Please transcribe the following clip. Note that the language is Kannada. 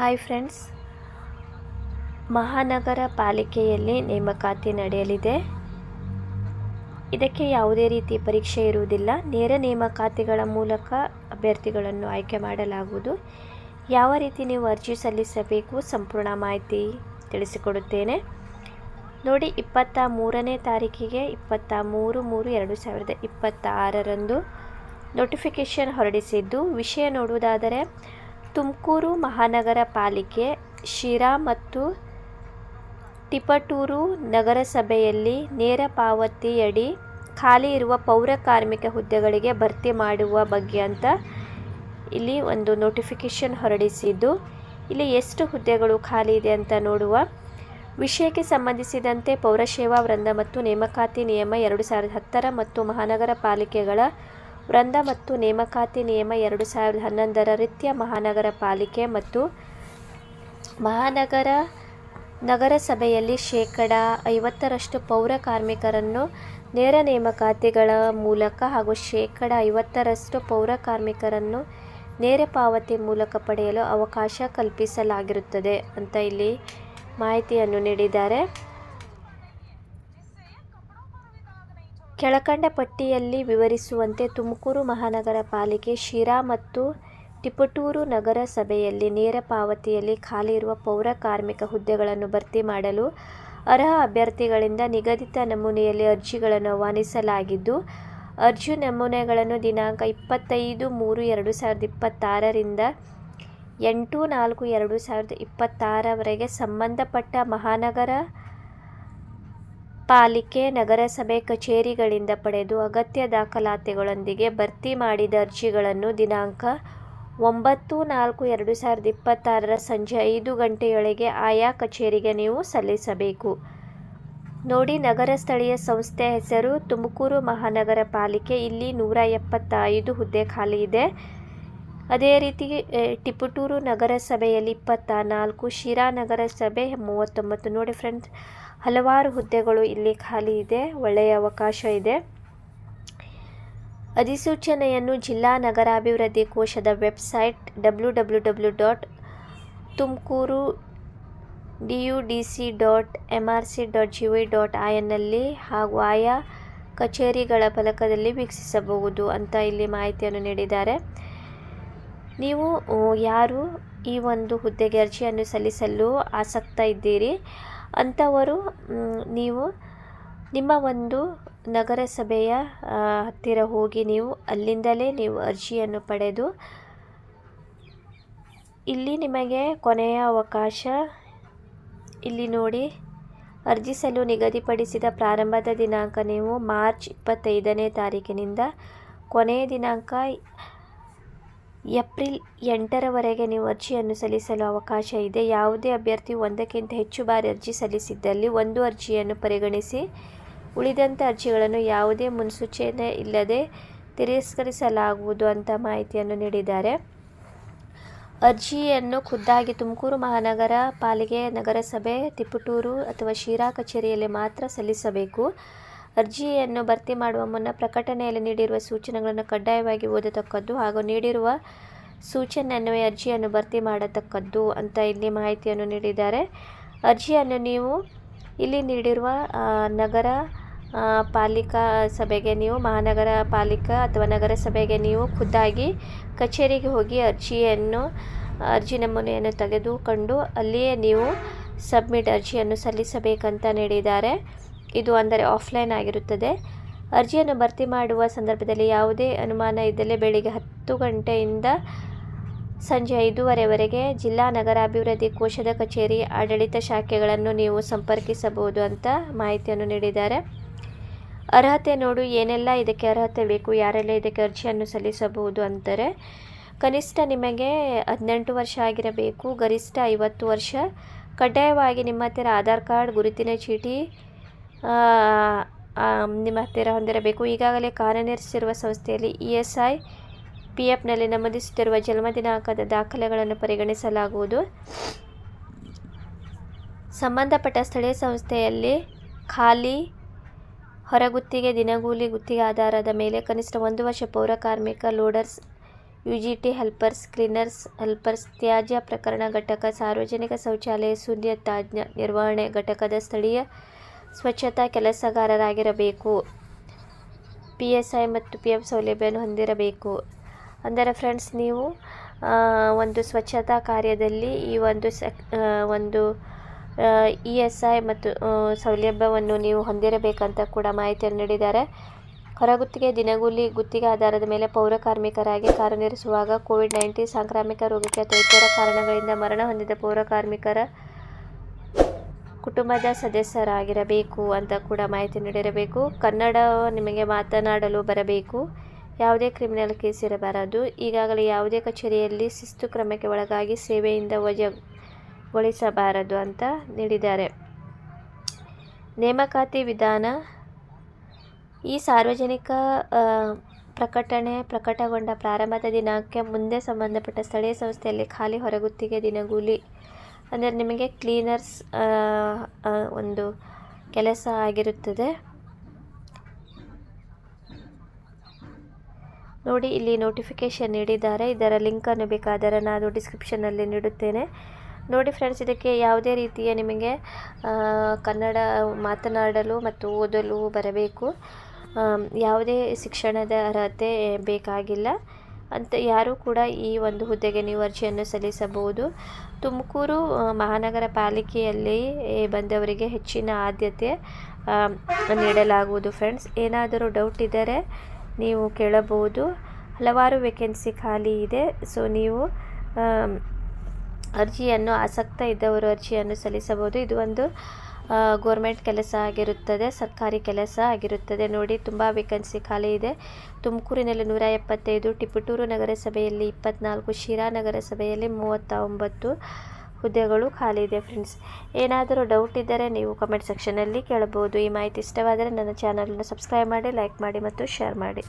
ಹಾಯ್ ಫ್ರೆಂಡ್ಸ್, ಮಹಾನಗರ ಪಾಲಿಕೆಯಲ್ಲಿ ನೇಮಕಾತಿ ನಡೆಯಲಿದೆ. ಇದಕ್ಕೆ ಯಾವುದೇ ರೀತಿ ಪರೀಕ್ಷೆ ಇರುವುದಿಲ್ಲ. ನೇರ ನೇಮಕಾತಿಗಳ ಮೂಲಕ ಅಭ್ಯರ್ಥಿಗಳನ್ನು ಆಯ್ಕೆ ಮಾಡಲಾಗುವುದು. ಯಾವ ರೀತಿ ನೀವು ಅರ್ಜಿ ಸಲ್ಲಿಸಬೇಕು ಸಂಪೂರ್ಣ ಮಾಹಿತಿ ತಿಳಿಸಿಕೊಡುತ್ತೇನೆ. ನೋಡಿ, 23ನೇ ತಾರೀಕಿಗೆ 23/3/2026ರಂದು ನೋಟಿಫಿಕೇಷನ್ ಹೊರಡಿಸಿದ್ದು, ವಿಷಯ ನೋಡುವುದಾದರೆ ತುಮಕೂರು ಮಹಾನಗರ ಪಾಲಿಕೆ ಶಿರಾ ಮತ್ತು ತಿಪಟೂರು ನಗರಸಭೆಯಲ್ಲಿ ನೇರ ಪಾವತಿಯಡಿ ಖಾಲಿ ಇರುವ ಪೌರ ಕಾರ್ಮಿಕ ಹುದ್ದೆಗಳಿಗೆ ಭರ್ತಿ ಮಾಡುವ ಬಗ್ಗೆ ಅಂತ ಇಲ್ಲಿ ಒಂದು ನೋಟಿಫಿಕೇಷನ್ ಹೊರಡಿಸಿದ್ದು, ಇಲ್ಲಿ ಎಷ್ಟು ಹುದ್ದೆಗಳು ಖಾಲಿ ಇದೆ ಅಂತ ನೋಡುವ. ವಿಷಯಕ್ಕೆ ಸಂಬಂಧಿಸಿದಂತೆ ಪೌರಸೇವಾ ವೃಂದ ಮತ್ತು ನೇಮಕಾತಿ ನಿಯಮ 2010 ಮತ್ತು ಮಹಾನಗರ ಪಾಲಿಕೆಗಳ ವೃಂದ ಮತ್ತು ನೇಮಕಾತಿ ನಿಯಮ 2011 ರೀತ್ಯ ಮಹಾನಗರ ಪಾಲಿಕೆ ಮತ್ತು ನಗರಸಭೆಯಲ್ಲಿ ಶೇಕಡಾ 50ರಷ್ಟು ಪೌರ ಕಾರ್ಮಿಕರನ್ನು ನೇರ ನೇಮಕಾತಿಗಳ ಮೂಲಕ ಹಾಗೂ ಶೇಕಡಾ 50ರಷ್ಟು ಪೌರ ಕಾರ್ಮಿಕರನ್ನು ನೇರ ಪಾವತಿ ಮೂಲಕ ಪಡೆಯಲು ಅವಕಾಶ ಕಲ್ಪಿಸಲಾಗಿರುತ್ತದೆ ಅಂತ ಇಲ್ಲಿ ಮಾಹಿತಿಯನ್ನು ನೀಡಿದ್ದಾರೆ. ಕೆಳಕಂಡ ಪಟ್ಟಿಯಲ್ಲಿ ವಿವರಿಸುವಂತೆ ತುಮಕೂರು ಮಹಾನಗರ ಪಾಲಿಕೆ ಶಿರಾ ಮತ್ತು ತಿಪಟೂರು ನಗರಸಭೆಯಲ್ಲಿ ನೇರ ಪಾವತಿಯಲ್ಲಿ ಖಾಲಿ ಇರುವ ಪೌರ ಕಾರ್ಮಿಕ ಹುದ್ದೆಗಳನ್ನು ಭರ್ತಿ ಮಾಡಲು ಅರ್ಹ ಅಭ್ಯರ್ಥಿಗಳಿಂದ ನಿಗದಿತ ನಮೂನೆಯಲ್ಲಿ ಅರ್ಜಿಗಳನ್ನು ಆಹ್ವಾನಿಸಲಾಗಿದ್ದು, ಅರ್ಜಿ ನಮೂನೆಗಳನ್ನು ದಿನಾಂಕ 25/3/2026ರಿಂದ 8/4/2026ವರೆಗೆ ಸಂಬಂಧಪಟ್ಟ ಮಹಾನಗರ ಪಾಲಿಕೆ ನಗರಸಭೆ ಕಚೇರಿಗಳಿಂದ ಪಡೆದು ಅಗತ್ಯ ದಾಖಲಾತಿಗಳೊಂದಿಗೆ ಭರ್ತಿ ಮಾಡಿದ ಅರ್ಜಿಗಳನ್ನು ದಿನಾಂಕ 9/4/2026 ಸಂಜೆ 5 ಗಂಟೆಯೊಳಗೆ ಆಯಾ ಕಚೇರಿಗೆ ನೀವು ಸಲ್ಲಿಸಬೇಕು. ನೋಡಿ, ನಗರ ಸ್ಥಳೀಯ ಸಂಸ್ಥೆ ಹೆಸರು ತುಮಕೂರು ಮಹಾನಗರ ಪಾಲಿಕೆ. ಇಲ್ಲಿ 175 ಹುದ್ದೆ ಖಾಲಿ ಇದೆ. ಅದೇ ರೀತಿ ತಿಪಟೂರು ನಗರಸಭೆಯಲ್ಲಿ 24, ಶಿರಾ ನಗರಸಭೆ 39. ನೋಡಿ ಫ್ರೆಂಡ್ಸ್, ಹಲವಾರು ಹುದ್ದೆಗಳು ಇಲ್ಲಿ ಖಾಲಿ ಇದೆ. ಒಳ್ಳೆಯ ಅವಕಾಶ ಇದೆ. ಅಧಿಸೂಚನೆಯನ್ನು ಜಿಲ್ಲಾ ನಗರಾಭಿವೃದ್ಧಿ ಕೋಶದ ವೆಬ್ಸೈಟ್ www.tumkuru.dudc.mrc.gov.in ನಲ್ಲಿ ಹಾಗೂ ಆಯಾ ಕಚೇರಿಗಳ ಫಲಕದಲ್ಲಿ ವೀಕ್ಷಿಸಬಹುದು ಅಂತ ಇಲ್ಲಿ ಮಾಹಿತಿಯನ್ನು ನೀಡಿದ್ದಾರೆ. ನೀವು ಯಾರು ಈ ಒಂದು ಹುದ್ದೆಗೆ ಅರ್ಜಿಯನ್ನು ಸಲ್ಲಿಸಲು ಆಸಕ್ತ ಇದ್ದೀರಿ ಅಂಥವರು ನೀವು ನಿಮ್ಮ ಒಂದು ನಗರಸಭೆಯ ಹತ್ತಿರ ಹೋಗಿ ನೀವು ಅಲ್ಲಿಂದಲೇ ನೀವು ಅರ್ಜಿಯನ್ನು ಪಡೆದು, ಇಲ್ಲಿ ನಿಮಗೆ ಕೊನೆಯ ಅವಕಾಶ ಇಲ್ಲಿ ನೋಡಿ, ಅರ್ಜಿ ಸಲ್ಲಲು ನಿಗದಿಪಡಿಸಿದ ಪ್ರಾರಂಭದ ದಿನಾಂಕ ನೀವು ಮಾರ್ಚ್ 25ನೇ ತಾರೀಕಿನಿಂದ ಕೊನೆಯ ದಿನಾಂಕ ಏಪ್ರಿಲ್ 8ರವರೆಗೆ ನೀವು ಅರ್ಜಿಯನ್ನು ಸಲ್ಲಿಸಲು ಅವಕಾಶ ಇದೆ. ಯಾವುದೇ ಅಭ್ಯರ್ಥಿ ಒಂದಕ್ಕಿಂತ ಹೆಚ್ಚು ಬಾರಿ ಅರ್ಜಿ ಸಲ್ಲಿಸಿದ್ದಲ್ಲಿ ಒಂದು ಅರ್ಜಿಯನ್ನು ಪರಿಗಣಿಸಿ ಉಳಿದಂಥ ಅರ್ಜಿಗಳನ್ನು ಯಾವುದೇ ಮುನ್ಸೂಚನೆ ಇಲ್ಲದೆ ತಿರಸ್ಕರಿಸಲಾಗುವುದು ಅಂತ ಮಾಹಿತಿಯನ್ನು ನೀಡಿದ್ದಾರೆ. ಅರ್ಜಿಯನ್ನು ಖುದ್ದಾಗಿ ತುಮಕೂರು ಮಹಾನಗರ ಪಾಲಿಕೆ ನಗರಸಭೆ ತಿಪಟೂರು ಅಥವಾ ಶಿರಾ ಕಚೇರಿಯಲ್ಲಿ ಮಾತ್ರ ಸಲ್ಲಿಸಬೇಕು. ಅರ್ಜಿಯನ್ನು ಭರ್ತಿ ಮಾಡುವ ಮುನ್ನ ಪ್ರಕಟಣೆಯಲ್ಲಿ ನೀಡಿರುವ ಸೂಚನೆಗಳನ್ನು ಕಡ್ಡಾಯವಾಗಿ ಓದತಕ್ಕದ್ದು ಹಾಗೂ ನೀಡಿರುವ ಸೂಚನೆ ಅನ್ವಯ ಅರ್ಜಿಯನ್ನು ಭರ್ತಿ ಮಾಡತಕ್ಕದ್ದು ಅಂತ ಇಲ್ಲಿ ಮಾಹಿತಿಯನ್ನು ನೀಡಿದ್ದಾರೆ. ಅರ್ಜಿಯನ್ನು ನೀವು ಇಲ್ಲಿ ನೀಡಿರುವ ನಗರ ಪಾಲಿಕಾ ಸಭೆಗೆ ನೀವು ಮಹಾನಗರ ಪಾಲಿಕಾ ಅಥವಾ ನಗರಸಭೆಗೆ ನೀವು ಖುದ್ದಾಗಿ ಕಚೇರಿಗೆ ಹೋಗಿ ಅರ್ಜಿ ನಮೂನೆಯನ್ನು ತೆಗೆದುಕೊಂಡು ಅಲ್ಲಿಯೇ ನೀವು ಅರ್ಜಿಯನ್ನು ಸಲ್ಲಿಸಬೇಕಂತ ನೀಡಿದ್ದಾರೆ. ಇದು ಅಂದರೆ ಆಫ್ಲೈನ್ ಆಗಿರುತ್ತದೆ. ಅರ್ಜಿಯನ್ನು ಭರ್ತಿ ಮಾಡುವ ಸಂದರ್ಭದಲ್ಲಿ ಯಾವುದೇ ಅನುಮಾನ ಇದ್ದಲ್ಲಿ ಬೆಳಿಗ್ಗೆ 10 ಗಂಟೆಯಿಂದ ಸಂಜೆ 5:30ವರೆಗೆ ಜಿಲ್ಲಾ ನಗರಾಭಿವೃದ್ಧಿ ಕೋಶದ ಕಚೇರಿ ಆಡಳಿತ ಶಾಖೆಗಳನ್ನು ನೀವು ಸಂಪರ್ಕಿಸಬಹುದು ಅಂತ ಮಾಹಿತಿಯನ್ನು ನೀಡಿದ್ದಾರೆ. ಅರ್ಹತೆ ನೋಡು, ಏನೆಲ್ಲ ಇದಕ್ಕೆ ಅರ್ಹತೆ ಬೇಕು, ಯಾರೆಲ್ಲ ಇದಕ್ಕೆ ಅರ್ಜಿಯನ್ನು ಸಲ್ಲಿಸಬಹುದು ಅಂತಾರೆ. ಕನಿಷ್ಠ ನಿಮಗೆ 18 ವರ್ಷ ಆಗಿರಬೇಕು, ಗರಿಷ್ಠ 50 ವರ್ಷ. ಕಡ್ಡಾಯವಾಗಿ ನಿಮ್ಮ ಹತ್ತಿರ ಆಧಾರ್ ಕಾರ್ಡ್, ಗುರುತಿನ ಚೀಟಿ ನಿಮ್ಮ ಹತ್ತಿರ ಹೊಂದಿರಬೇಕು. ಈಗಾಗಲೇ ಕಾರ್ಯನಿರ್ವಹಿಸಿರುವ ಸಂಸ್ಥೆಯಲ್ಲಿ ESI PFನಲ್ಲಿ ನಮೂದಿಸುತ್ತಿರುವ ಜನ್ಮ ದಿನಾಂಕದ ದಾಖಲೆಗಳನ್ನು ಪರಿಗಣಿಸಲಾಗುವುದು. ಸಂಬಂಧಪಟ್ಟ ಸ್ಥಳೀಯ ಸಂಸ್ಥೆಯಲ್ಲಿ ಖಾಲಿ ಹೊರಗುತ್ತಿಗೆ, ದಿನಗೂಲಿ ಗುತ್ತಿಗೆ ಆಧಾರದ ಮೇಲೆ ಕನಿಷ್ಠ 1 ವರ್ಷ ಪೌರ ಕಾರ್ಮಿಕ loaders UGT helpers, cleaners helpers, ತ್ಯಾಜ್ಯ ಪ್ರಕರಣ ಘಟಕ, ಸಾರ್ವಜನಿಕ ಶೌಚಾಲಯ ಶೂನ್ಯ ತ್ಯಾಜ್ಯ ನಿರ್ವಹಣೆ ಘಟಕದ ಸ್ಥಳೀಯ ಸ್ವಚ್ಛತಾ ಕೆಲಸಗಾರರಾಗಿರಬೇಕು. PSI ಮತ್ತು PF ಸೌಲಭ್ಯವನ್ನು ಹೊಂದಿರಬೇಕು. ಅಂದರೆ ಫ್ರೆಂಡ್ಸ್, ನೀವು ಒಂದು ಸ್ವಚ್ಛತಾ ಕಾರ್ಯದಲ್ಲಿ ಈ ಒಂದು ESI ಮತ್ತು ಸೌಲಭ್ಯವನ್ನು ನೀವು ಹೊಂದಿರಬೇಕಂತ ಕೂಡ ಮಾಹಿತಿಯನ್ನು ನೀಡಿದ್ದಾರೆ. ಹೊರಗುತ್ತಿಗೆ ದಿನಗೂಲಿ ಗುತ್ತಿಗೆ ಆಧಾರದ ಮೇಲೆ ಪೌರ ಕಾರ್ಮಿಕರಾಗಿ ಕಾರ್ಯನಿರ್ವಹಿಸುವಾಗ COVID-19 ಸಾಂಕ್ರಾಮಿಕ ರೋಗಕ್ಕೆ ಅಥವಾ ಇತರ ಕಾರಣಗಳಿಂದ ಮರಣ ಹೊಂದಿದ ಪೌರ ಕಾರ್ಮಿಕರ ಕುಟುಂಬದ ಸದಸ್ಯರಾಗಿರಬೇಕು ಅಂತ ಕೂಡ ಮಾಹಿತಿ ನೀಡಿರಬೇಕು. ಕನ್ನಡ ನಿಮಗೆ ಮಾತನಾಡಲು ಬರಬೇಕು. ಯಾವುದೇ ಕ್ರಿಮಿನಲ್ ಕೇಸ್ ಇರಬಾರದು. ಈಗಾಗಲೇ ಯಾವುದೇ ಕಚೇರಿಯಲ್ಲಿ ಶಿಸ್ತು ಕ್ರಮಕ್ಕೆ ಒಳಗಾಗಿ ಸೇವೆಯಿಂದ ವಜಾಗೊಳಿಸಬಾರದು ಅಂತ ನೀಡಿದ್ದಾರೆ. ನೇಮಕಾತಿ ವಿಧಾನ. ಈ ಸಾರ್ವಜನಿಕ ಪ್ರಕಟಣೆ ಪ್ರಕಟಗೊಂಡ ಪ್ರಾರಂಭದ ದಿನಾಂಕ ಮುಂದೆ ಸಂಬಂಧಪಟ್ಟ ಸ್ಥಳೀಯ ಸಂಸ್ಥೆಯಲ್ಲಿ ಖಾಲಿ ಹೊರಗುತ್ತಿಗೆ ದಿನಗೂಲಿ ಅಂದರೆ ನಿಮಗೆ ಕ್ಲೀನರ್ಸ್ ಒಂದು ಕೆಲಸ ಆಗಿರುತ್ತದೆ. ನೋಡಿ, ಇಲ್ಲಿ ನೋಟಿಫಿಕೇಷನ್ ನೀಡಿದ್ದಾರೆ. ಇದರ ಲಿಂಕನ್ನು ಬೇಕಾದರೆ ನಾನು ಡಿಸ್ಕ್ರಿಪ್ಷನ್ನಲ್ಲಿ ನೀಡುತ್ತೇನೆ. ನೋಡಿ ಫ್ರೆಂಡ್ಸ್, ಇದಕ್ಕೆ ಯಾವುದೇ ರೀತಿಯ ನಿಮಗೆ ಕನ್ನಡ ಮಾತನಾಡಲು ಮತ್ತು ಓದಲು ಬರಬೇಕು. ಯಾವುದೇ ಶಿಕ್ಷಣದ ಅರ್ಹತೆ ಬೇಕಾಗಿಲ್ಲ ಅಂತ ಯಾರೂ ಕೂಡ ಈ ಒಂದು ಹುದ್ದೆಗೆ ನೀವು ಅರ್ಜಿಯನ್ನು ಸಲ್ಲಿಸಬಹುದು. ತುಮಕೂರು ಮಹಾನಗರ ಪಾಲಿಕೆಯಲ್ಲಿ ಬಂದವರಿಗೆ ಹೆಚ್ಚಿನ ಆದ್ಯತೆ ನೀಡಲಾಗುವುದು. ಫ್ರೆಂಡ್ಸ್, ಏನಾದರೂ ಡೌಟ್ ಇದ್ದರೆ ನೀವು ಕೇಳಬಹುದು. ಹಲವಾರು ವೇಕೆನ್ಸಿ ಖಾಲಿ ಇದೆ. ಸೊ ನೀವು ಅರ್ಜಿಯನ್ನು ಆಸಕ್ತ ಇದ್ದವರು ಅರ್ಜಿಯನ್ನು ಸಲ್ಲಿಸಬಹುದು. ಇದು ಒಂದು ಗೋರ್ಮೆಂಟ್ ಕೆಲಸ ಆಗಿರುತ್ತದೆ, ಸರ್ಕಾರಿ ಕೆಲಸ ಆಗಿರುತ್ತದೆ. ನೋಡಿ, ತುಂಬ ವೇಕೆನ್ಸಿ ಖಾಲಿ ಇದೆ. ತುಮಕೂರಿನಲ್ಲಿ 175, ತಿಪಟೂರು ನಗರಸಭೆಯಲ್ಲಿ 24, ಶಿರಾ ನಗರಸಭೆಯಲ್ಲಿ 39 ಹುದ್ದೆಗಳು ಖಾಲಿ ಇದೆ. ಫ್ರೆಂಡ್ಸ್, ಏನಾದರೂ ಡೌಟ್ ಇದ್ದರೆ ನೀವು ಕಮೆಂಟ್ ಸೆಕ್ಷನಲ್ಲಿ ಕೇಳಬಹುದು. ಈ ಮಾಹಿತಿ ಇಷ್ಟವಾದರೆ ನನ್ನ ಚಾನಲನ್ನು ಸಬ್ಸ್ಕ್ರೈಬ್ ಮಾಡಿ, ಲೈಕ್ ಮಾಡಿ ಮತ್ತು ಶೇರ್ ಮಾಡಿ.